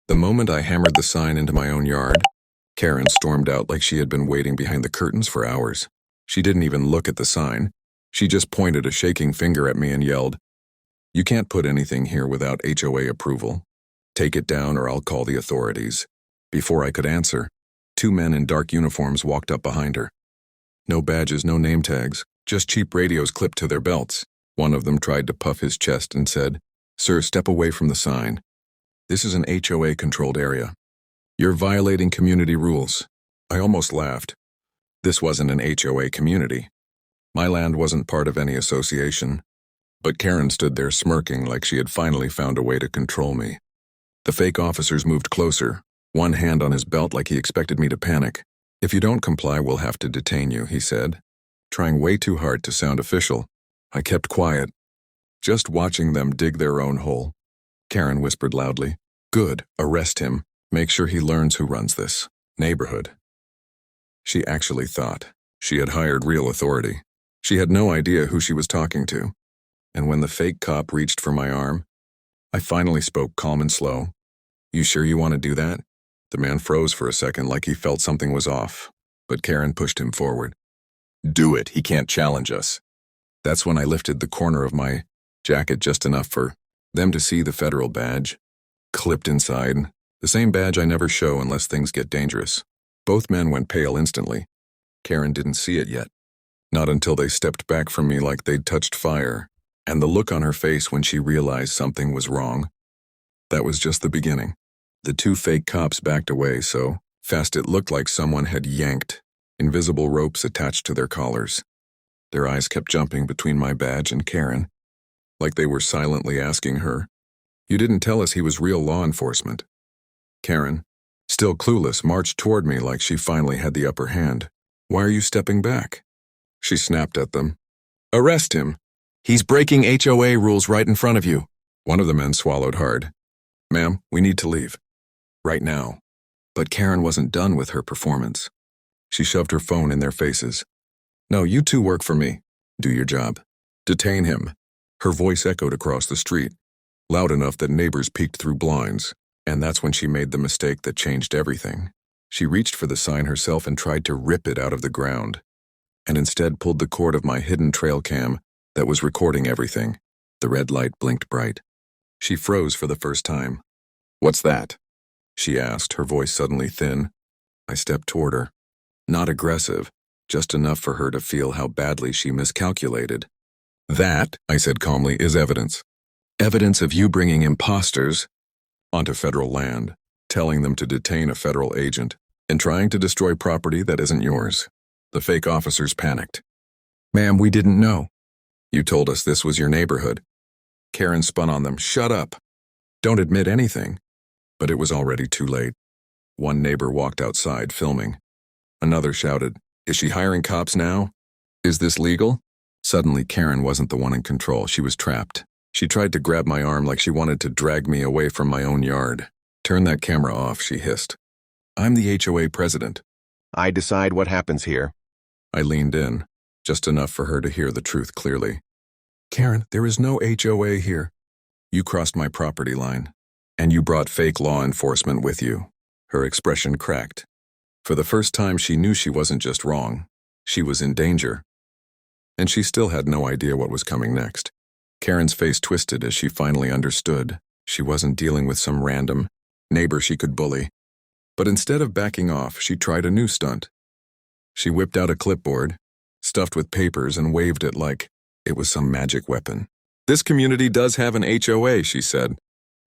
The moment I hammered the sign into my own yard, Karen stormed out like she had been waiting behind the curtains for hours. She didn't even look at the sign. She just pointed a shaking finger at me and yelled, "You can't put anything here without HOA approval. Take it down or I'll call the authorities." Before I could answer, two men in dark uniforms walked up behind her. No badges, no name tags, just cheap radios clipped to their belts. One of them tried to puff his chest and said, "Sir, step away from the sign. This is an HOA-controlled area. You're violating community rules." I almost laughed. This wasn't an HOA community. My land wasn't part of any association. But Karen stood there smirking like she had finally found a way to control me. The fake officers moved closer, one hand on his belt like he expected me to panic. "If you don't comply, we'll have to detain you," he said, trying way too hard to sound official. I kept quiet, just watching them dig their own hole. Karen whispered loudly, "Good, arrest him. Make sure he learns who runs this neighborhood." She actually thought she had hired real authority. She had no idea who she was talking to. And when the fake cop reached for my arm, I finally spoke calm and slow. "You sure you want to do that?" The man froze for a second like he felt something was off, but Karen pushed him forward. "Do it, he can't challenge us." That's when I lifted the corner of my jacket just enough for them to see the federal badge, clipped inside, the same badge I never show unless things get dangerous. Both men went pale instantly. Karen didn't see it yet, not until they stepped back from me like they'd touched fire, and the look on her face when she realized something was wrong. That was just the beginning. The two fake cops backed away so fast it looked like someone had yanked invisible ropes attached to their collars. Their eyes kept jumping between my badge and Karen, like they were silently asking her, "You didn't tell us he was real law enforcement." Karen, still clueless, marched toward me like she finally had the upper hand. "Why are you stepping back?" She snapped at them. "Arrest him. He's breaking HOA rules right in front of you." One of the men swallowed hard. "Ma'am, we need to leave. Right now." But Karen wasn't done with her performance. She shoved her phone in their faces. "No, you two work for me. Do your job. Detain him." Her voice echoed across the street, loud enough that neighbors peeked through blinds, and that's when she made the mistake that changed everything. She reached for the sign herself and tried to rip it out of the ground, and instead pulled the cord of my hidden trail cam that was recording everything. The red light blinked bright. She froze for the first time. "What's that?" she asked, her voice suddenly thin. I stepped toward her. Not aggressive, just enough for her to feel how badly she miscalculated. "That," I said calmly, "is evidence. Evidence of you bringing imposters onto federal land, telling them to detain a federal agent, and trying to destroy property that isn't yours." The fake officers panicked. "Ma'am, we didn't know. You told us this was your neighborhood." Karen spun on them. "Shut up. Don't admit anything." But it was already too late. One neighbor walked outside, filming. Another shouted, "Is she hiring cops now? Is this legal?" Suddenly, Karen wasn't the one in control. She was trapped. She tried to grab my arm like she wanted to drag me away from my own yard. "Turn that camera off," she hissed. "I'm the HOA president. I decide what happens here." I leaned in, just enough for her to hear the truth clearly. "Karen, there is no HOA here. You crossed my property line, and you brought fake law enforcement with you." Her expression cracked. For the first time, she knew she wasn't just wrong. She was in danger. And she still had no idea what was coming next. Karen's face twisted as she finally understood. She wasn't dealing with some random neighbor she could bully. But instead of backing off, she tried a new stunt. She whipped out a clipboard, stuffed with papers, and waved it like it was some magic weapon. "This community does have an HOA," she said,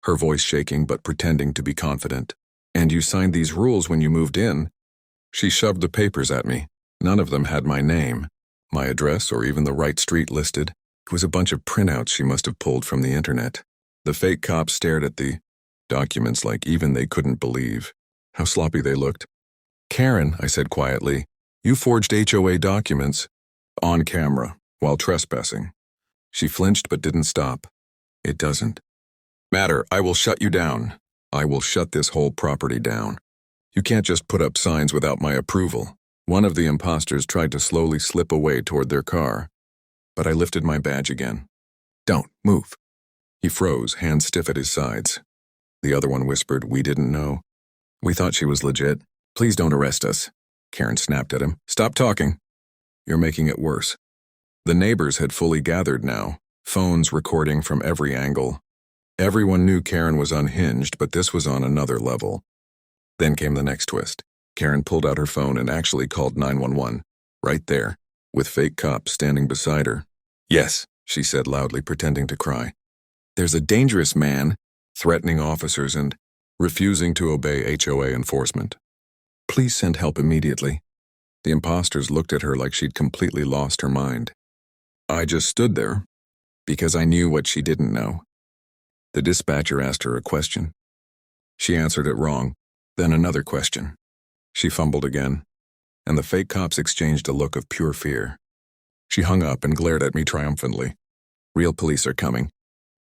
her voice shaking but pretending to be confident. "And you signed these rules when you moved in." She shoved the papers at me. None of them had my name, my address, or even the right street listed. It was a bunch of printouts she must have pulled from the internet. The fake cops stared at the documents like even they couldn't believe how sloppy they looked. "Karen," I said quietly, "you forged HOA documents on camera while trespassing." She flinched but didn't stop. "It doesn't matter. I will shut you down. I will shut this whole property down. You can't just put up signs without my approval." One of the imposters tried to slowly slip away toward their car, but I lifted my badge again. "Don't move." He froze, hands stiff at his sides. The other one whispered, "We didn't know. We thought she was legit. Please don't arrest us." Karen snapped at him. "Stop talking. You're making it worse." The neighbors had fully gathered now, phones recording from every angle. Everyone knew Karen was unhinged, but this was on another level. Then came the next twist. Karen pulled out her phone and actually called 911, right there, with fake cops standing beside her. "Yes," she said loudly, pretending to cry. "There's a dangerous man threatening officers and refusing to obey HOA enforcement. Please send help immediately." The imposters looked at her like she'd completely lost her mind. I just stood there, because I knew what she didn't know. The dispatcher asked her a question. She answered it wrong, then another question. She fumbled again, and the fake cops exchanged a look of pure fear. She hung up and glared at me triumphantly. "Real police are coming.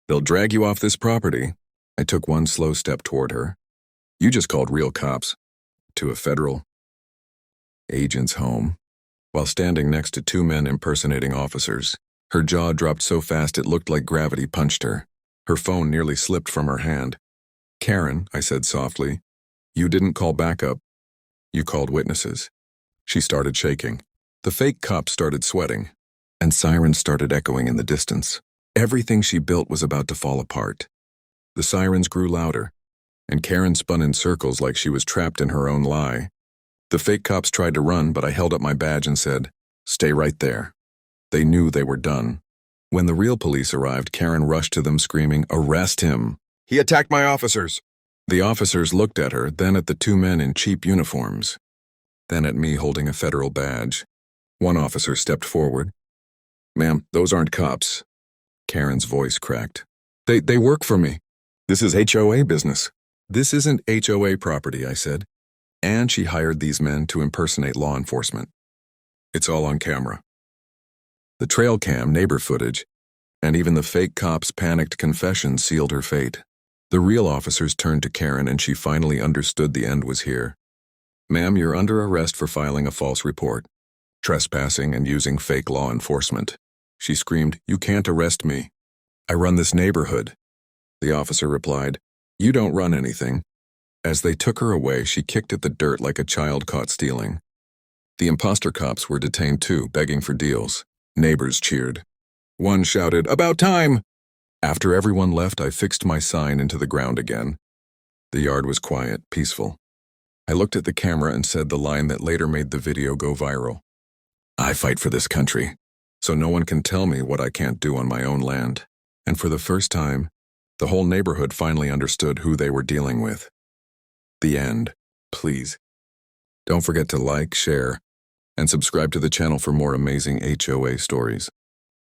They'll drag you off this property." I took one slow step toward her. "You just called real cops to a federal agent's home." While standing next to two men impersonating officers, her jaw dropped so fast it looked like gravity punched her. Her phone nearly slipped from her hand. "Karen," I said softly, "you didn't call backup. You called witnesses." She started shaking. The fake cops started sweating, and sirens started echoing in the distance. Everything she built was about to fall apart. The sirens grew louder, and Karen spun in circles like she was trapped in her own lie. The fake cops tried to run, but I held up my badge and said, "Stay right there." They knew they were done. When the real police arrived, Karen rushed to them screaming, "Arrest him! He attacked my officers!" The officers looked at her, then at the two men in cheap uniforms, then at me holding a federal badge. One officer stepped forward. "Ma'am, those aren't cops." Karen's voice cracked. They work for me. This is HOA business." "This isn't HOA property," I said. "And she hired these men to impersonate law enforcement. It's all on camera." The trail cam, neighbor footage, and even the fake cops' panicked confession sealed her fate. The real officers turned to Karen and she finally understood the end was here. "Ma'am, you're under arrest for filing a false report, trespassing and using fake law enforcement." She screamed, "You can't arrest me. I run this neighborhood." The officer replied, "You don't run anything." As they took her away, she kicked at the dirt like a child caught stealing. The imposter cops were detained too, begging for deals. Neighbors cheered. One shouted, "About time!" After everyone left, I fixed my sign into the ground again. The yard was quiet, peaceful. I looked at the camera and said the line that later made the video go viral. "I fight for this country, so no one can tell me what I can't do on my own land." And for the first time, the whole neighborhood finally understood who they were dealing with. The end. Please, don't forget to like, share, and subscribe to the channel for more amazing HOA stories.